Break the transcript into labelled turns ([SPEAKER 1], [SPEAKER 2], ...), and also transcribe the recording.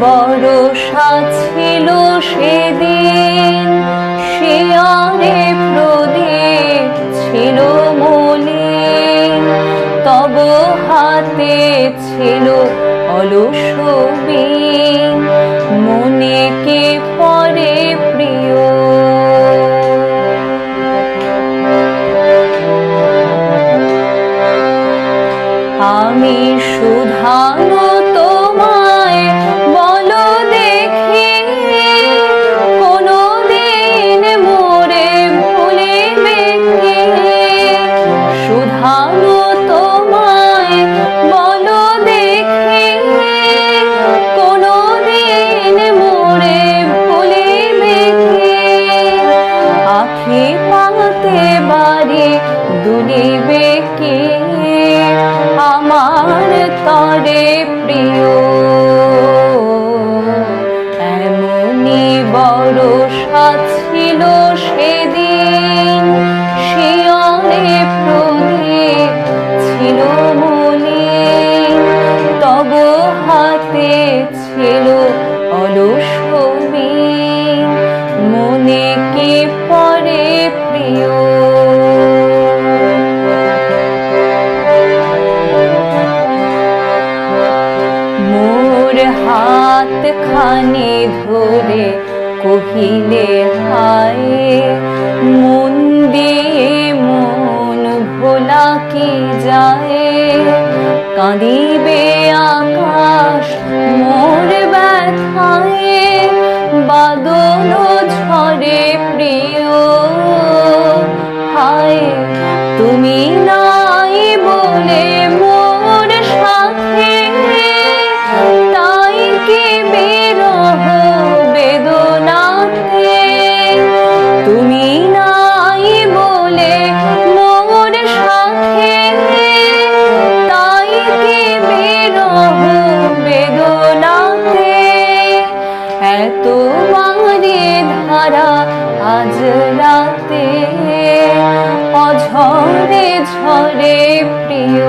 [SPEAKER 1] বরষা ছিল সেদিন, শিয়ারে প্রদীপ ছিল মলিন, তব হাতে ছিল অলস বীণ, মনে কে পরে প্রিয়। আমি শুধানো তোমায় বলো দেখি, কোনো দিন মোরে ভুলিবে কি? শুধানো তোমায় বলো দেখি, কোনো দিন মোরে ভুলিবে কি? আখি পাতে বাড়ি দুলিবে কি আমার তরে প্রিয়? এমনি বরষা ছিল সেদিন, শিয়রে প্রদীপ ছিল মলিন, তব হাতে ছিল অলস বীণ, মনে কি পরে প্রিয়। মোর হাত খানি ধরে কহিলে হায়, মন দিয়ে মন ভোলা কি যায়? কাঁদিবে আকাশ মোর ব্যথায়, বাদল ঝরে প্রিয়। হায় তুমি নাই বলে মোর সাথে, তাই কি বিরহ বেদনাতে? তুমি নাই বলে মোর সাথে, তাই কি বিরহ বেদনাতে? এত বাড়ি ধারা আজ রাতে, অঝরে ঝরে প্রিয়।